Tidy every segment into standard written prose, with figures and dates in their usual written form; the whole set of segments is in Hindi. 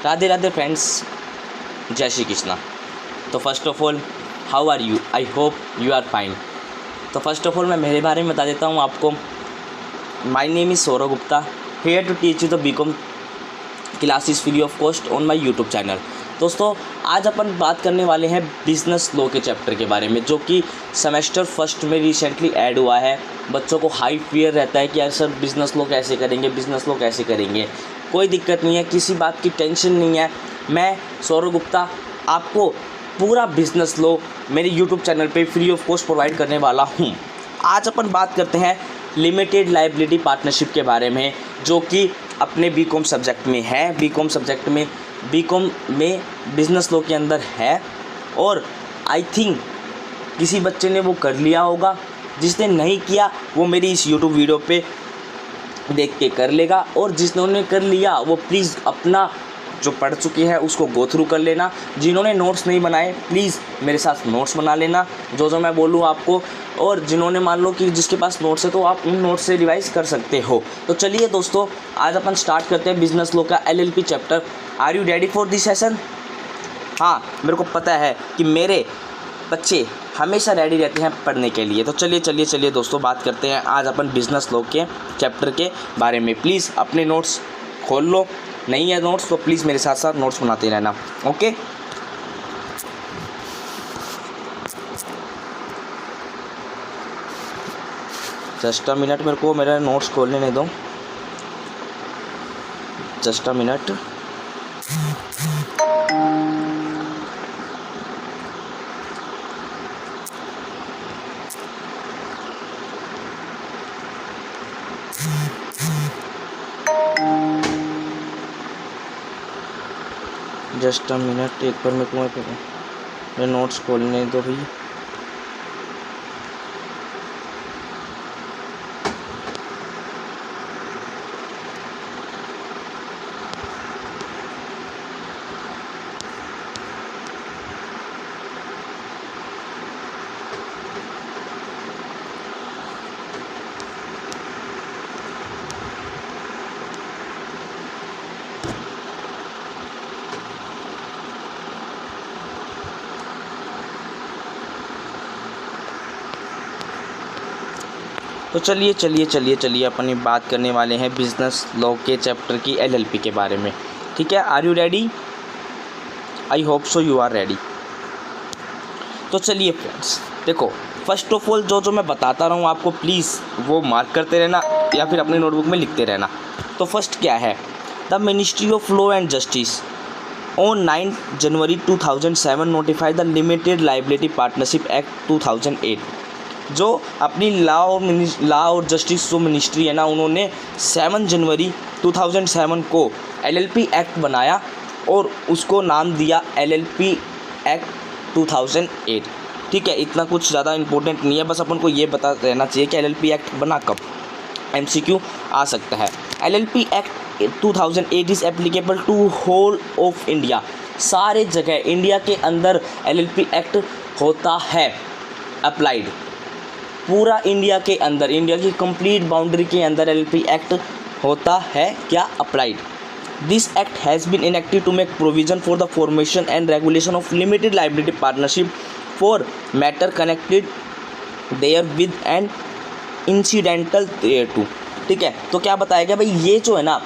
राधे राधे फ्रेंड्स, जय श्री कृष्णा। तो first of all, how are you? I hope you are fine. तो फर्स्ट ऑफ ऑल मैं मेरे बारे में बता देता हूँ आपको। My name is Saurabh Gupta, here to teach you the BCom classes free of cost on my YouTube channel. दोस्तों, आज अपन बात करने वाले हैं बिज़नेस लॉ के चैप्टर के बारे में, जो कि सेमेस्टर फर्स्ट में रिसेंटली ऐड हुआ है। बच्चों को हाई फियर रहता है कि यार सर बिज़नेस लॉ कैसे करेंगे, बिज़नेस लॉ कैसे करेंगे। कोई दिक्कत नहीं है, किसी बात की टेंशन नहीं है। मैं सौरभ गुप्ता आपको पूरा बिज़नेस लॉ मेरे यूट्यूब चैनल पे फ्री ऑफ कॉस्ट प्रोवाइड करने वाला हूँ। आज अपन बात करते हैं लिमिटेड लायबिलिटी पार्टनरशिप के बारे में, जो कि अपने बीकॉम सब्जेक्ट में है। बीकॉम सब्जेक्ट में, बीकॉम में बिज़नेस लॉ के अंदर है। और आई थिंक किसी बच्चे ने वो कर लिया होगा, जिसने नहीं किया वो मेरी इस यूट्यूब वीडियो पे देख के कर लेगा, और जिन्होंने कर लिया वो प्लीज़ अपना जो पढ़ चुके हैं उसको गो थ्रू कर लेना। जिन्होंने नोट्स नहीं बनाए प्लीज़ मेरे साथ नोट्स बना लेना, जो मैं बोलूँ आपको। और जिन्होंने मान लो कि जिसके पास नोट्स है तो आप उन नोट्स से रिवाइज़ कर सकते हो। तो चलिए दोस्तों, आज अपन स्टार्ट करते हैं बिज़नेस लॉ का LLP chapter. Are you ready for this session? हाँ, मेरे को पता है कि मेरे बच्चे हमेशा रेडी रहते हैं पढ़ने के लिए। तो चलिए दोस्तों, बात करते हैं आज अपन बिज़नेस लॉ के चैप्टर के बारे में। प्लीज़ अपने नोट्स खोल लो, नहीं है नोट्स तो प्लीज़ मेरे साथ साथ नोट्स बनाते रहना, ओके। जस्ट अ मिनट, मेरे को मेरा नोट्स खोलने नहीं दो, just a minute. Just a minute, एक बार मेरे को मेरे नोट्स खोलने दो भैया। तो चलिए अपन ये बात करने वाले हैं बिज़नेस लॉ के चैप्टर की LLP के बारे में, ठीक है। Are you ready? I hope so you are ready. तो चलिए फ्रेंड्स, देखो फर्स्ट ऑफ ऑल जो मैं बताता रहा हूँ आपको, प्लीज़ वो मार्क करते रहना या फिर अपनी नोटबुक में लिखते रहना। तो फर्स्ट क्या है, the ministry of law and justice on 9 January 2007 notified the limited liability partnership act 2008। जो अपनी लॉ और जस्टिस जो मिनिस्ट्री है ना, उन्होंने 7 जनवरी 2007 को LLP एक्ट बनाया और उसको नाम दिया LLP एक्ट 2008, ठीक है। इतना कुछ ज़्यादा इंपॉर्टेंट नहीं है, बस अपन को ये बता रहना चाहिए कि LLP एक्ट बना कब, MCQ आ सकता है। LLP act 2008 is applicable to whole of India. सारे जगह इंडिया के अंदर LLP एक्ट होता है अप्लाइड। पूरा इंडिया के अंदर, इंडिया की कंप्लीट बाउंड्री के अंदर LLP एक्ट होता है क्या, applied. This act has been enacted to make provision for the formation and regulation of limited liability partnership for matter connected therewith and incidental thereto, ठीक है। तो क्या बताया गया भाई, ये जो है ना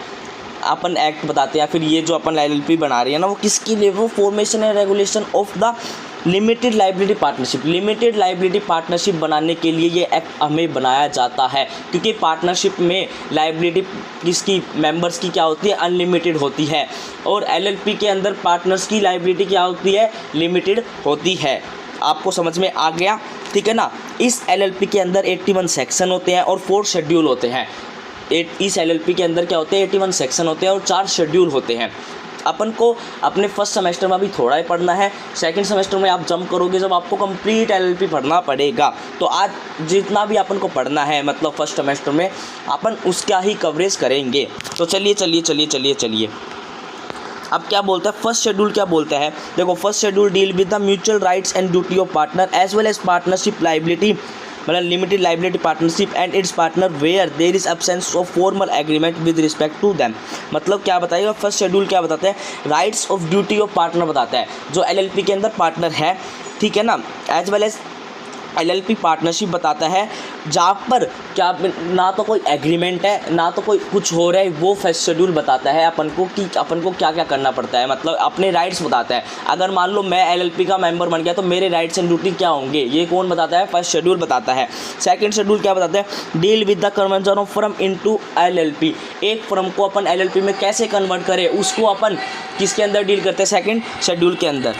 अपन एक्ट बताते हैं, फिर ये जो अपन LLP बना रही है ना, वो किसके लिए, वो formation and regulation of the limited liability partnership. Limited liability partnership बनाने के लिए ये एक्ट हमें बनाया जाता है, क्योंकि पार्टनरशिप में लायबिलिटी किसकी, मेंबर्स की क्या होती है, अनलिमिटेड होती है। और LLP के अंदर पार्टनर्स की लायबिलिटी क्या होती है, लिमिटेड होती है। आपको समझ में आ गया, ठीक है ना। इस LLP के अंदर 81 सेक्शन होते हैं और 4 शेड्यूल होते हैं। इस LLP के अंदर क्या होते हैं, 81 सेक्शन होते हैं और 4 शेड्यूल होते हैं। अपन को अपने फर्स्ट सेमेस्टर में अभी थोड़ा ही पढ़ना है, सेकंड सेमेस्टर में आप जंप करोगे जब आपको कंप्लीट LLP पढ़ना पड़ेगा। तो आज जितना भी अपन को पढ़ना है, मतलब फर्स्ट सेमेस्टर में, अपन उसका ही कवरेज करेंगे। तो चलिए अब क्या बोलता है फर्स्ट शेड्यूल, क्या बोलता है, देखो first schedule deal with the mutual rights and duty of partner as well as partnership liability मतलब limited liability partnership and its partner where there is absence of formal agreement with respect to them. मतलब क्या बताएगा, फर्स्ट शेड्यूल क्या बताता है, rights of duty of partner बताता है, जो एलएलपी के अंदर पार्टनर है, ठीक है ना, as well as LLP partnership बताता है, जहाँ पर क्या ना तो कोई एग्रीमेंट है ना तो कोई कुछ हो रहा है, वो फर्स्ट शेड्यूल बताता है अपन को कि अपन को क्या क्या करना पड़ता है, मतलब अपने राइट्स बताता है। अगर मान लो मैं एलएलपी का मेंबर बन गया तो मेरे राइट्स एंड ड्यूटी क्या होंगे, ये कौन बताता है, फर्स्ट शेड्यूल बताता है। सेकंड शेड्यूल क्या बताता है, deal with the conversion of firm into LLP, एक फर्म को अपन एलएलपी में कैसे कन्वर्ट करें, उसको अपन किसके अंदर डील करते हैं, सेकंड शेड्यूल के अंदर।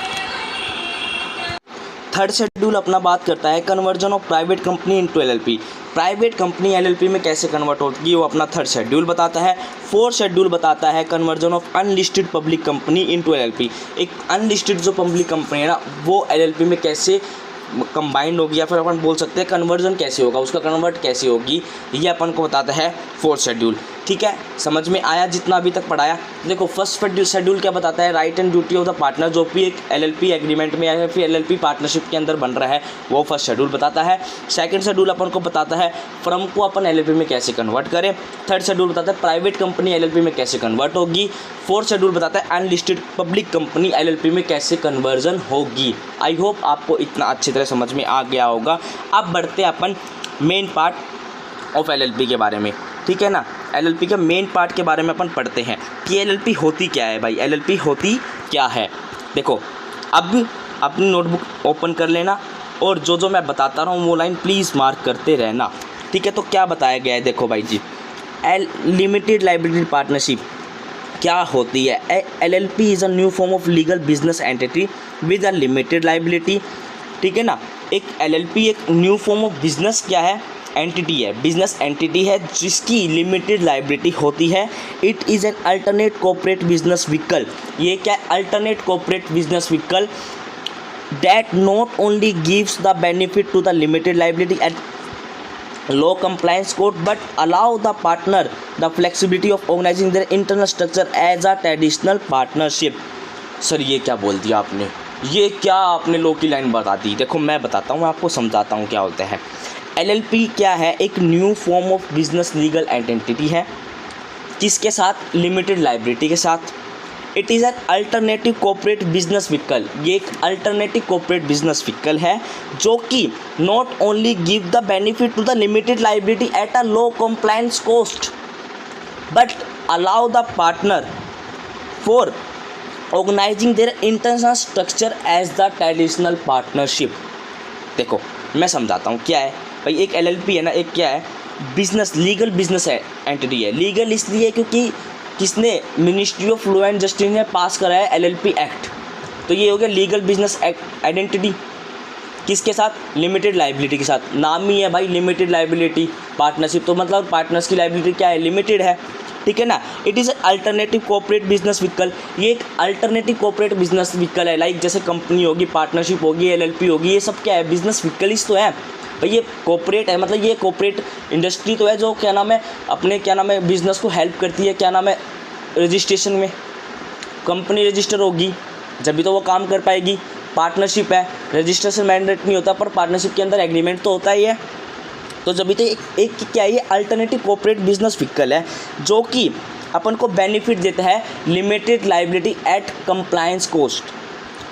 थर्ड शेड्यूल अपना बात करता है conversion of private company into LLP, private company LLP में कैसे कन्वर्ट होगी, वो अपना थर्ड शेड्यूल बताता है। फोर्थ शेड्यूल बताता है conversion of unlisted public company into LLP, एक अनलिस्टेड जो पब्लिक कंपनी है ना वो एलएलपी में कैसे कंबाइंड होगी, या फिर अपन बोल सकते हैं कन्वर्जन कैसे होगा, उसका कन्वर्ट कैसे होगी, ये अपन को बताता है फोर्थ शेड्यूल। ठीक है, समझ में आया जितना अभी तक पढ़ाया। देखो फर्स्ट शेड्यूल क्या बताता है, right and duty of the partner, जो भी एक एलएलपी एग्रीमेंट में या फिर एलएलपी पार्टनरशिप के अंदर बन रहा है वो फर्स्ट शेड्यूल बताता है। सेकंड शेड्यूल अपन को बताता है फर्म को अपन एलएलपी में कैसे कन्वर्ट करें। थर्ड शेड्यूल बताता है प्राइवेट कंपनी एलएलपी में कैसे कन्वर्ट होगी। फोर्थ शेड्यूल बताता है अनलिस्टेड पब्लिक कंपनी एलएलपी में कैसे कन्वर्जन होगी। आई होप आपको इतना अच्छी तरह समझ में आ गया होगा। अब बढ़ते अपन मेन पार्ट ऑफ एलएलपी के बारे में, ठीक है ना। एलएलपी के मेन पार्ट के बारे में अपन पढ़ते हैं कि एलएलपी होती क्या है भाई, एलएलपी होती क्या है। देखो अब अपनी नोटबुक ओपन कर लेना और जो जो मैं बताता रहा हूँ वो लाइन प्लीज़ मार्क करते रहना, ठीक है। तो क्या बताया गया है, देखो भाई जी, लिमिटेड लाइबिलिटी पार्टनरशिप क्या होती है। LLP is a new form of legal business entity with a limited liability, ठीक है ना। एक एलएलपी एक न्यू फॉर्म ऑफ बिजनेस क्या है, एंटिटी है, बिजनेस एंटिटी है जिसकी लिमिटेड लाइबिलिटी होती है। It is an alternate corporate business vehicle, ये क्या है, alternate corporate business vehicle that not only gives the benefit to the limited liability at low compliance code but allow the partner the flexibility of organising their internal structure as a traditional partnership. Sir ये क्या बोल दिया आपने, ये क्या आपने लो की लाइन बता दी। देखो मैं बताता हूँ, आपको समझाता हूँ क्या होता है। एलएलपी क्या है, एक new form of business legal entity है, किसके साथ, लिमिटेड लाइबिलिटी के साथ। It is an alternative corporate business vehicle, ये एक अल्टरनेटिव कॉर्पोरेट बिजनेस व्हीकल है जो कि not only give the benefit to the limited liability at a low compliance cost but allow the partner for organizing their internal structure as the traditional partnership. देखो मैं समझाता हूँ क्या है भाई। एक एलएलपी है ना, एक क्या है, बिजनेस लीगल बिजनेस है एंटिटी है। लीगल इसलिए क्योंकि किसने, ministry of law and justice ने पास करा है एलएलपी एक्ट, तो ये हो गया लीगल बिजनेस आइडेंटिटी। किसके साथ, लिमिटेड लाइबिलिटी के साथ। नाम ही है भाई लिमिटेड लाइबिलिटी पार्टनरशिप, तो मतलब पार्टनर्स की लाइबिलिटी क्या है, लिमिटेड है, ठीक है ना। It is alternative corporate business vehicle, ये एक अल्टरनेटिव कॉर्पोरेट बिजनेस व्हीकल है। लाइक जैसे कंपनी होगी, पार्टनरशिप होगी, एलएलपी होगी, ये सब क्या है, बिजनेस व्हीकल्स तो है भाई। ये कॉर्पोरेट है, मतलब ये कॉर्पोरेट इंडस्ट्री तो है जो क्या नाम है, अपने क्या नाम है बिजनेस को हेल्प करती है, क्या नाम है, रजिस्ट्रेशन में। कंपनी रजिस्टर होगी जब भी तो वो काम कर पाएगी। पार्टनरशिप है, रजिस्ट्रेशन मैंडेट नहीं होता पर पार्टनरशिप के अंदर एग्रीमेंट तो होता ही है। तो जब भी तो एक क्या है, ये अल्टरनेटिव कॉर्पोरेट बिजनेस व्हीकल है जो कि अपन को बेनिफिट देता है limited liability at compliance cost,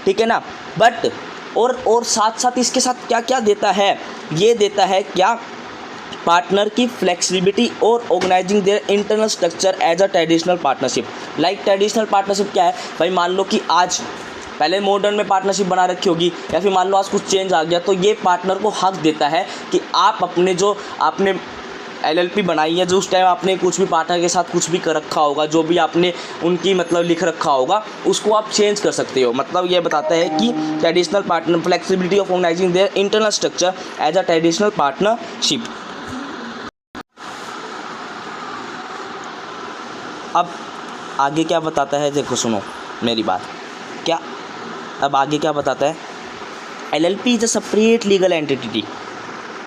ठीक है ना। बट और साथ साथ इसके साथ क्या क्या देता है, ये देता है क्या, पार्टनर की फ्लेक्सिबिलिटी और organizing their internal structure as a traditional partnership. Like traditional partnership क्या है भाई, मान लो कि आज पहले मॉडर्न में पार्टनरशिप बना रखी होगी या फिर मान लो आज कुछ चेंज आ गया, तो ये पार्टनर को हक देता है कि आप अपने जो आपने एलएलपी बनाई है, जो उस टाइम आपने कुछ भी पार्टनर के साथ कुछ भी कर रखा होगा, जो भी आपने उनकी मतलब लिख रखा होगा, उसको आप चेंज कर सकते हो। मतलब ये बताता है कि traditional partner flexibility of organising their internal structure as a traditional partnership. अब आगे क्या बताता है, देखो सुनो मेरी बात, क्या अब आगे क्या बताता है, LLP is a separate legal entity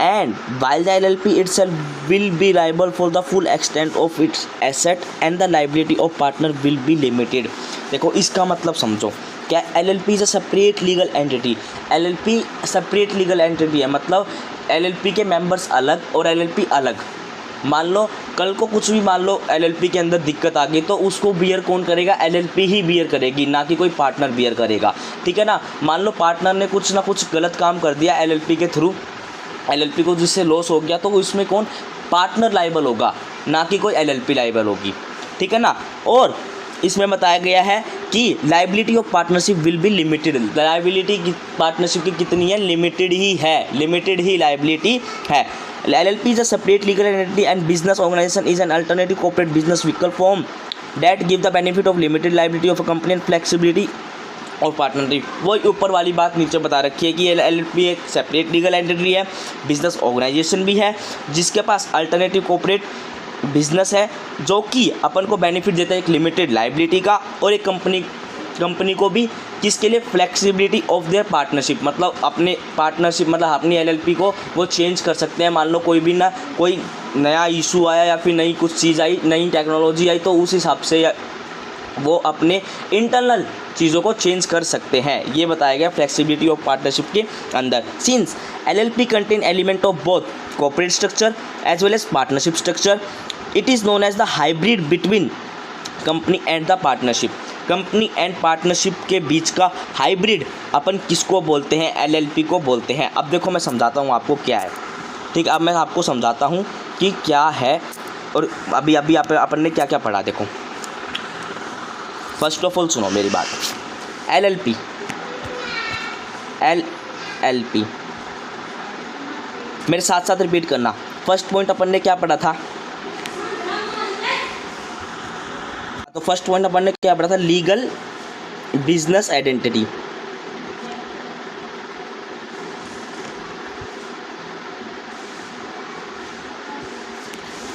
and while the LLP itself will be liable for the full extent of its asset and the liability of partner will be limited। देखो इसका मतलब समझो, क्या LLP is a separate legal entity. LLP separate legal entity है, मतलब LLP के मेंबर्स अलग और LLP अलग। मान लो कल को कुछ भी मान लो LLP के अंदर दिक्कत आ गई तो उसको बियर कौन करेगा, LLP ही बियर करेगी, ना कि कोई पार्टनर बियर करेगा, ठीक है ना। मान लो पार्टनर ने कुछ ना कुछ गलत काम कर दिया LLP के थ्रू, LLP को जिससे लॉस हो गया, तो उसमें कौन, पार्टनर लाइबल होगा, ना कि कोई LLP लाइबल होगी, ठीक है ना। और इसमें बताया गया है कि liability of partnership will be limited. Liability की पार्टनरशिप की कितनी है, लिमिटेड ही है, लिमिटेड ही लाइबिलिटी है। LLP is a separate legal entity and business organization is an alternative corporate business vehicle form that give the benefit of limited liability of a company and flexibility और पार्टनरशिप। वो ऊपर वाली बात नीचे बता रखी है कि LLP एक सेपरेट लीगल एंटिटी है, बिजनेस ऑर्गेनाइजेशन भी है, जिसके पास अल्टरनेटिव कॉर्पोरेट बिजनेस है, जो कि अपन को बेनिफिट देता है एक लिमिटेड लाइबिलिटी का, और एक कंपनी को भी किसके लिए, फ्लेक्सिबिलिटी ऑफ देयर पार्टनरशिप, मतलब अपने पार्टनरशिप मतलब अपनी LLP को वो चेंज कर सकते हैं। मान लो कोई नया इशू आया या फिर नई कुछ चीज़ आई, नई टेक्नोलॉजी आई, तो उस हिसाब से वो अपने इंटरनल चीज़ों को चेंज कर सकते हैं। ये बताया गया फ्लेक्सिबिलिटी ऑफ पार्टनरशिप के अंदर। Since LLP contain element of both corporate structure as well as partnership structure, it is known as the hybrid between company and the partnership. Company and partnership के बीच का हाइब्रिड अपन किसको बोलते हैं, LLP को बोलते हैं। अब देखो मैं समझाता हूँ आपको क्या है, ठीक। अब मैं आपको समझाता हूँ कि क्या है, और अभी अपन ने क्या क्या पढ़ा। देखो फर्स्ट ऑफ ऑल सुनो मेरी बात। LLP मेरे साथ साथ रिपीट करना। फर्स्ट पॉइंट अपन ने क्या पढ़ा था, तो फर्स्ट पॉइंट अपन ने क्या पढ़ा था, लीगल बिजनेस आइडेंटिटी।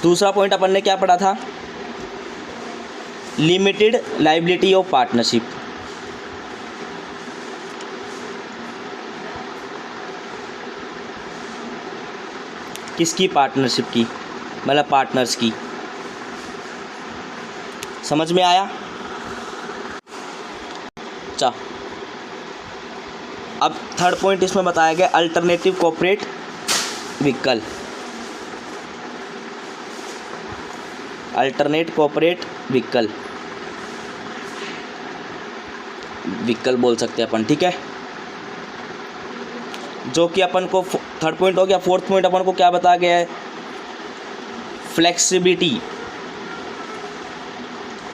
दूसरा पॉइंट अपन ने क्या पढ़ा था, लिमिटेड लाइबिलिटी ऑफ पार्टनरशिप। किसकी, पार्टनरशिप की, मतलब पार्टनर्स की। समझ में आया। अच्छा, अब थर्ड पॉइंट इसमें बताया गया alternative corporate vehicle. Alternate corporate vehicle बोल सकते हैं अपन, ठीक है। जो कि अपन को थर्ड पॉइंट हो गया। फोर्थ पॉइंट अपन को क्या बताया गया है, flexibility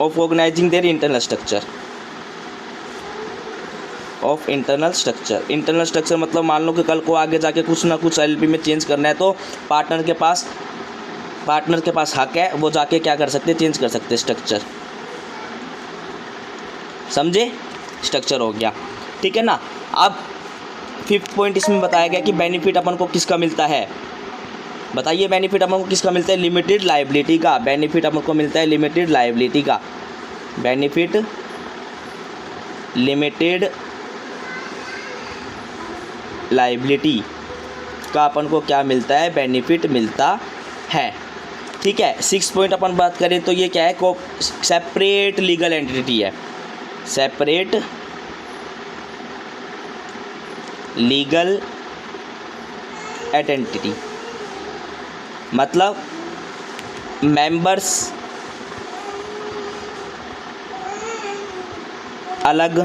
of organising their internal structure. Of internal structure मतलब मान लो कि कल को आगे जाके कुछ ना कुछ LLP में चेंज करना है, तो पार्टनर के पास हक है, वो जाके क्या कर सकते हैं, चेंज कर सकते हैं स्ट्रक्चर। समझे, स्ट्रक्चर हो गया, ठीक है ना। अब फिफ्थ पॉइंट इसमें बताया गया कि बेनिफिट अपन को किसका मिलता है, बताइए बेनिफिट अपन को किसका मिलता है, लिमिटेड लाइबिलिटी का। बेनिफिट अपन को मिलता है लिमिटेड लाइबिलिटी का। बेनिफिट लिमिटेड लाइबिलिटी का अपन को क्या मिलता है, बेनिफिट मिलता है, ठीक है। सिक्स पॉइंट अपन बात करें तो ये क्या है, सेपरेट लीगल एंटिटी है। सेपरेट लीगल एंटिटी मतलब मेंबर्स अलग,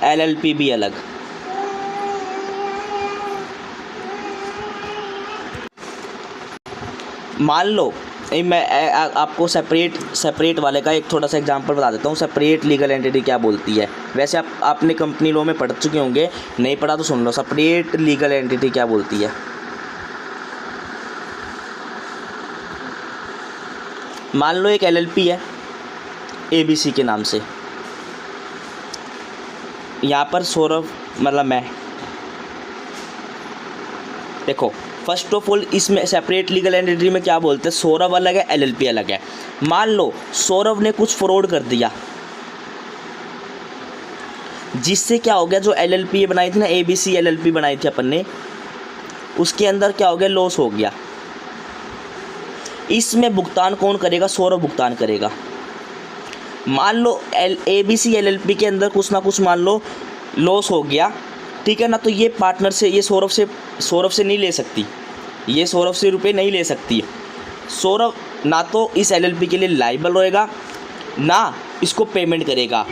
LLP भी अलग। मान लो मैं आपको सेपरेट वाले का एक थोड़ा सा एग्जांपल बता देता हूँ। सेपरेट लीगल एंटिटी क्या बोलती है, वैसे आपने कंपनी लॉ में पढ़ चुके होंगे, नहीं पढ़ा तो सुन लो। सेपरेट लीगल एंटिटी क्या बोलती है, मान लो एक LLP है ABC के नाम से, यहाँ पर सौरभ मतलब मैं। देखो फर्स्ट ऑफ ऑल इसमें सेपरेट लीगल एंटिटी में क्या बोलते हैं, सौरभ अलग है, LLP अलग है। मान लो सौरभ ने कुछ फ्रॉड कर दिया, जिससे क्या हो गया, जो LLP बनाई थी ना, ABC LLP बनाई थी अपन ने, उसके अंदर क्या हो गया, लॉस हो गया। इसमें भुगतान कौन करेगा, सौरभ भुगतान करेगा। मान लो ABC LLP के अंदर कुछ ना कुछ मान लो लॉस हो गया, ठीक है ना, तो ये पार्टनर से, ये सौरभ से नहीं ले सकती, ये सौरभ से रुपए नहीं ले सकती। सौरभ ना तो इस LLP के लिए लाइबल रहेगा, ना इसको पेमेंट करेगा।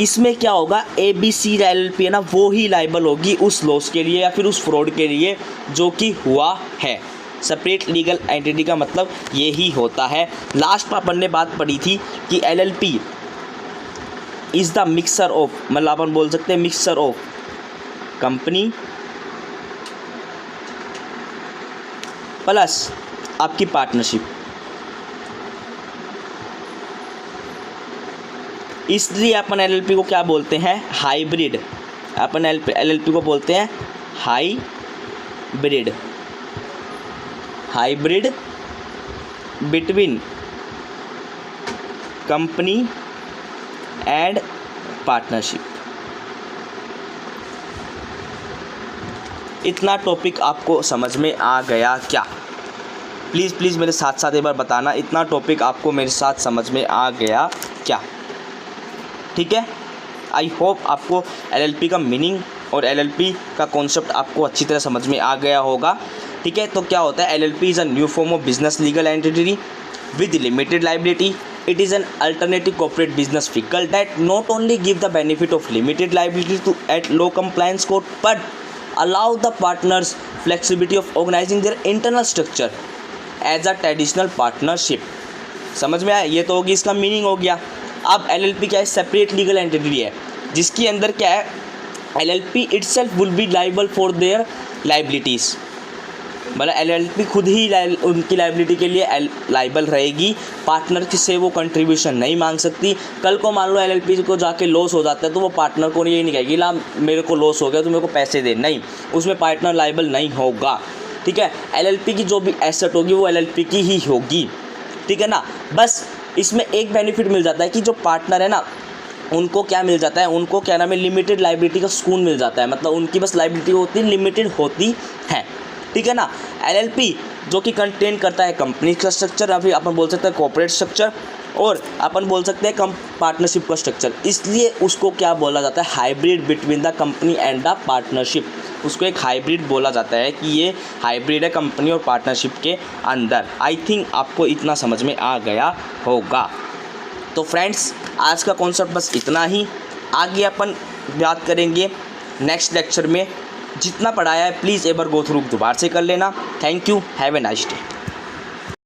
इसमें क्या होगा, ABC LLP है ना, वो ही लाइबल होगी उस लॉस के लिए या फिर उस फ्रॉड के लिए जो कि हुआ है। सेपरेट लीगल एंटिटी का मतलब ये ही होता है। लास्ट में अपन ने बात पढ़ी थी कि LLP is the mixer of, मतलब अपन बोल सकते हैं मिक्सर ऑफ कंपनी प्लस आपकी पार्टनरशिप। इसलिए अपन LLP को क्या बोलते हैं, हाइब्रिड। अपन LLP को बोलते हैं hybrid, hybrid between company and partnership. इतना टॉपिक आपको समझ में आ गया क्या? प्लीज़ मेरे साथ साथ एक बार बताना, इतना टॉपिक आपको मेरे साथ समझ में आ गया क्या? ठीक है, आई होप आपको LLP का मीनिंग और LLP का कॉन्सेप्ट आपको अच्छी तरह समझ में आ गया होगा। ठीक है, तो क्या होता है, LLP is a new form of business legal entity with limited liability. It is an alternative corporate business vehicle that not only give the benefit of limited liability to at low compliance cost but allow the partners flexibility of organizing their internal structure as a traditional partnership. समझ में आया? ये तो होगी, इसका मीनिंग हो गया। अब LLP क्या है, सेपरेट लीगल एंटिटी है जिसके अंदर क्या है, LLP itself will be liable for their liabilities। मतलब LLP खुद ही उनकी लाइबिलिटी के लिए लाइबल रहेगी, पार्टनर से वो कंट्रीब्यूशन नहीं मांग सकती। कल को मान लो LLP को जाके लॉस हो जाता है तो वो पार्टनर को ये नहीं कहेगी ला मेरे को लॉस हो गया तो मेरे को पैसे दे, नहीं, उसमें पार्टनर लाइबल नहीं होगा। ठीक है, LLP की जो भी एसेट होगी वो LLP की ही होगी। ठीक है ना, बस इसमें एक बेनिफिट मिल जाता है कि जो पार्टनर है ना उनको क्या मिल जाता है, उनको क्या नाम है, लिमिटेड लाइबिलिटी का सुकून मिल जाता है। मतलब उनकी बस लाइबिलिटी होती है, लिमिटेड होती है। ठीक है ना, LLP जो कि कंटेन करता है कंपनी का स्ट्रक्चर या फिर अपन बोल सकते हैं कॉर्पोरेट स्ट्रक्चर, और अपन बोल सकते हैं पार्टनरशिप का स्ट्रक्चर, इसलिए उसको क्या बोला जाता है, hybrid between the company and the partnership. उसको एक हाइब्रिड बोला जाता है कि ये हाइब्रिड है कंपनी और पार्टनरशिप के अंदर। आई थिंक आपको इतना समझ में आ गया होगा। तो फ्रेंड्स, आज का कॉन्सेप्ट बस इतना ही। आगे अपन बात करेंगे नेक्स्ट लेक्चर में। जितना पढ़ाया है प्लीज़ एक बार गो थ्रू दोबारा से कर लेना। Thank you, have a nice day.